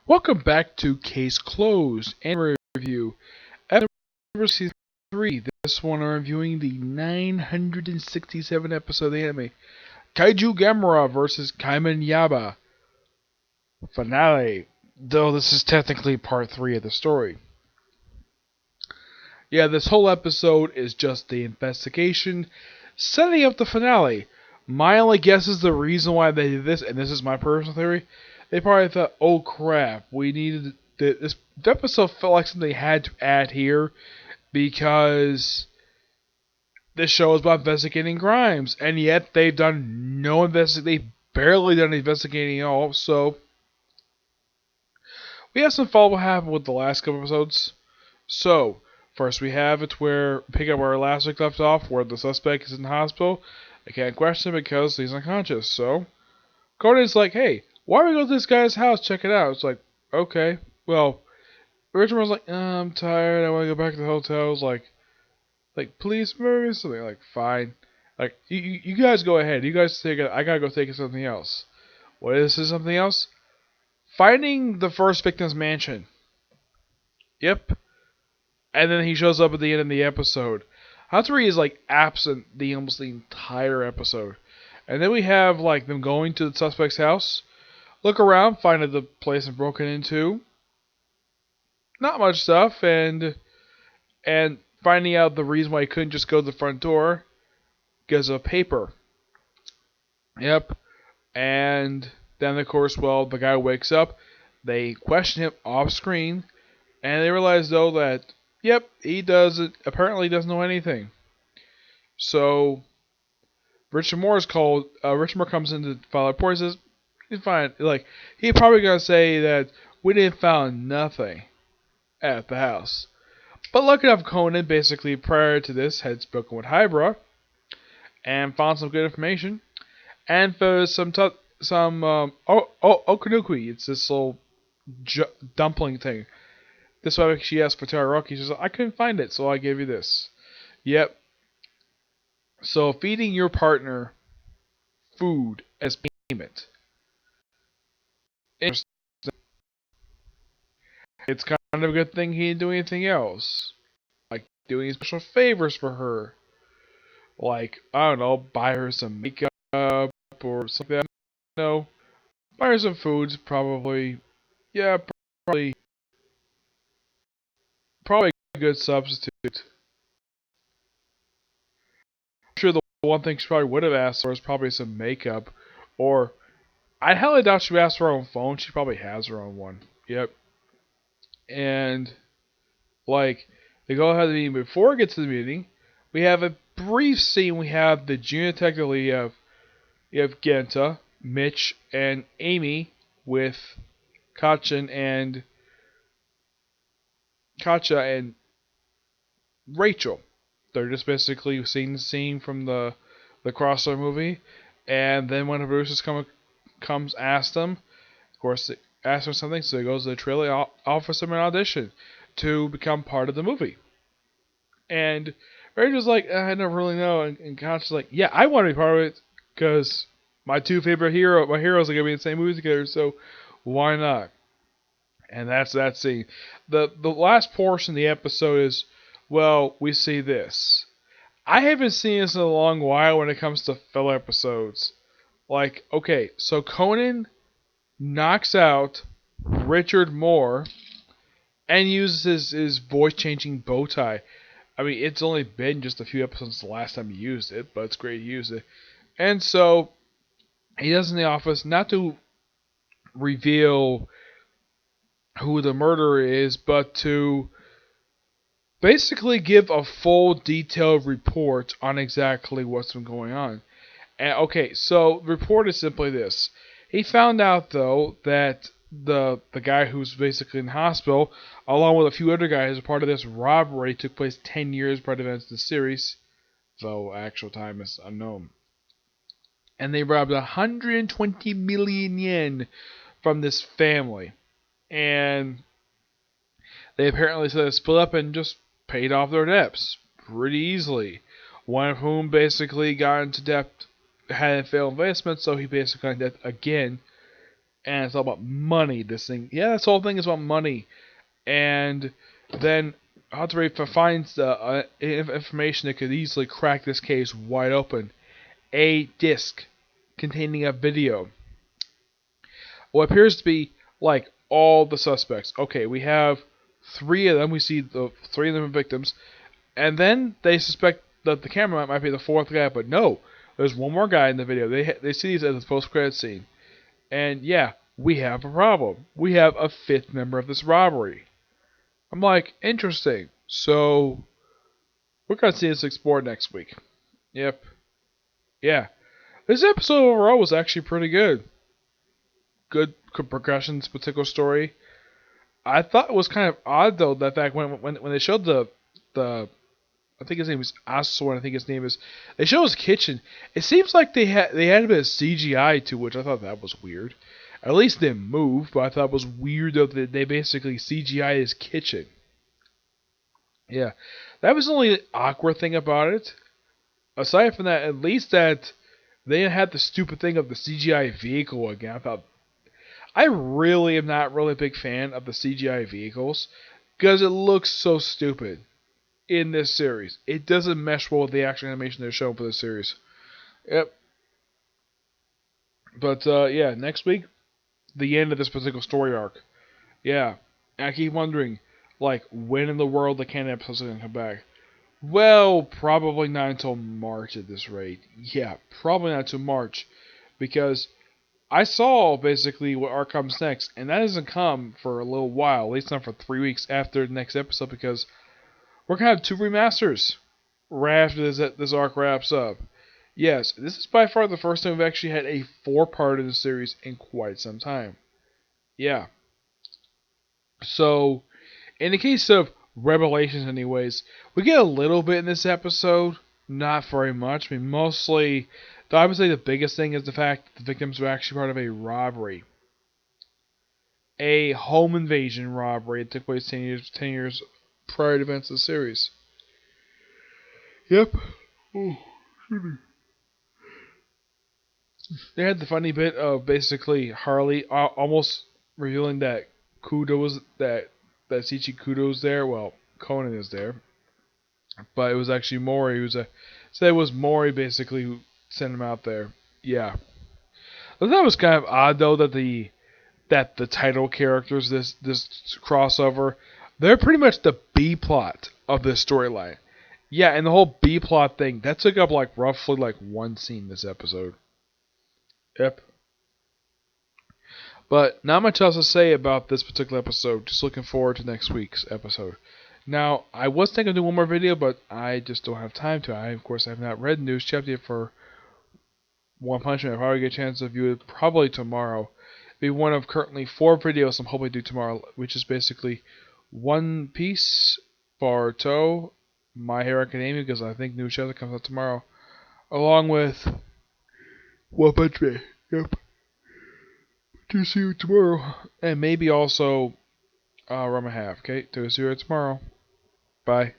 Welcome back to Case Closed and Review, episode number 63. This one I'm reviewing the 967 episode of the anime, Kaiju Gomera vs. Kamen Yaiba finale, though this is technically part 3 of the story. Yeah, this whole episode is just the investigation, setting up the finale. My only guess is the reason why they did this, and this is my personal theory, they probably thought, oh crap, we needed this episode felt like something they had to add here because this show is about investigating crimes, and yet they've done no they've barely done investigating at all. So we have some follow what happened with the last couple episodes. So first we have it where pick up where our last week left off, where the suspect is in the hospital. They can't question him because he's unconscious. So Conan's like, hey, why don't we go to this guy's house, check it out? It's like, okay. Well, Richard was like, I'm tired, I want to go back to the hotel. It's like, please, maybe something. Like, fine. Like, you guys go ahead. You guys take it. I gotta go take it something else. What is this something else? Finding the first victim's mansion. Yep. And then he shows up at the end of the episode. Hatsuri is like absent almost the entire episode. And then we have like them going to the suspect's house, look around, find that the place is broken into. Not much stuff, and finding out the reason why he couldn't just go to the front door because of paper. Yep. And then of course, well, the guy wakes up. They question him off screen, and they realize though that yep, he apparently doesn't know anything. So Richard Moore is called. Richard Moore comes in to file a report. He says he's fine. Like he's probably gonna say that we didn't find nothing at the house. But lucky enough, Conan basically prior to this had spoken with Hybra and found some good information. And for some okanukui, it's this little dumpling thing. This way she asked for teriyaki. She says, I couldn't find it, so I gave you this. Yep. So feeding your partner food as payment. Interesting. It's kind of a good thing he didn't do anything else. Like doing special favors for her. Like, I don't know, buy her some makeup or something like that. No. Buy her some foods, probably. Yeah, probably a good substitute. I'm sure the one thing she probably would have asked for is probably some makeup. Or, I highly doubt she would ask for her own phone. She probably has her own one. Yep. And, like, they go ahead to the meeting. Before we get to the meeting, we have a brief scene. We have the junior detective lead. You have Genta, Mitch, and Amy with Katja and Rachel. They're just basically seeing the scene from the crossover movie, and then when the producers comes ask them, of course, they ask them something, so he goes to the trailer, offers them an audition to become part of the movie. And Rachel's like, I don't really know, and Katja's like, yeah, I want to be part of it because my heroes are gonna be in the same movie together, so why not? And that's that scene. The last portion of the episode is, well, we see this. I haven't seen this in a long while when it comes to filler episodes. Like, okay, so Conan knocks out Richard Moore and uses his voice changing bow tie. I mean, it's only been just a few episodes the last time he used it, but it's great he used it. And so he does in the office, not to reveal who the murderer is, but to basically give a full detailed report on exactly what's been going on. And okay, so the report is simply this. He found out though that the guy who's basically in the hospital, along with a few other guys, are part of this robbery took place 10 years prior to the events of the series, though actual time is unknown. And they robbed 120 million yen from this family. And they apparently split up and just paid off their debts pretty easily. One of whom basically got into debt, had a failed investment, so he basically got into debt again and it's all about money. This thing, yeah, this whole thing is about money. And then Hatori finds the information that could easily crack this case wide open. A disc containing a video. What appears to be like all the suspects. Okay, we have 3 of them. We see the 3 of them victims, and then they suspect that the cameraman might be the 4th guy, but no, there's one more guy in the video. They see these as the post-credit scene, and yeah, we have a problem. We have a 5th member of this robbery. I'm like, interesting. So we're gonna see this explored next week. Yep. Yeah. This episode overall was actually pretty good. Good progression, this particular story. I thought it was kind of odd though that fact when they showed the I think his name is Asor, I think his name is, they show his kitchen. It seems like they had a bit of CGI to which I thought that was weird. At least they moved, but I thought it was weird though that they basically CGI his kitchen. Yeah, that was the only awkward thing about it. Aside from that, at least that they had the stupid thing of the CGI vehicle again. I really am not really a big fan of the CGI vehicles because it looks so stupid in this series. It doesn't mesh well with the actual animation they're showing for this series. Yep. But yeah, next week, the end of this particular story arc. Yeah, I keep wondering, like, when in the world the canon episodes are gonna come back? Well, probably not until March at this rate. Yeah, probably not until March, because I saw basically what arc comes next, and that doesn't come for a little while, at least not for 3 weeks after the next episode, because we're gonna have 2 remasters right after this arc wraps up. Yes, this is by far the first time we've actually had a 4-part in the series in quite some time. Yeah. So, in the case of Revelations anyways, we get a little bit in this episode, not very much. I mean, mostly, I would say the biggest thing is the fact that the victims were actually part of a robbery. A home invasion robbery that took place 10 years prior to events of the series. Yep. Oh, they had the funny bit of basically Harley almost revealing that Kudo was that Sichi Kudo's there. Well, Conan is there, but it was actually Mori who's so it was Mori basically who sent him out there. Yeah, but that was kind of odd though that the title characters this crossover, they're pretty much the B plot of this storyline. Yeah, and the whole B plot thing that took up like roughly like 1 scene this episode. Yep. But not much else to say about this particular episode. Just looking forward to next week's episode. Now, I was thinking of doing one more video, but I just don't have time to. Of course, have not read the news chapter yet for One Punch Man. I'll probably get a chance to view it probably tomorrow. It'll be one of currently 4 videos I'm hoping to do tomorrow, which is basically One Piece, Boruto, My Hero Academia, because I think new chapter comes out tomorrow, along with One Punch Man. Yep. To see you tomorrow. And maybe also Rama Half. Okay, to see you tomorrow. Bye.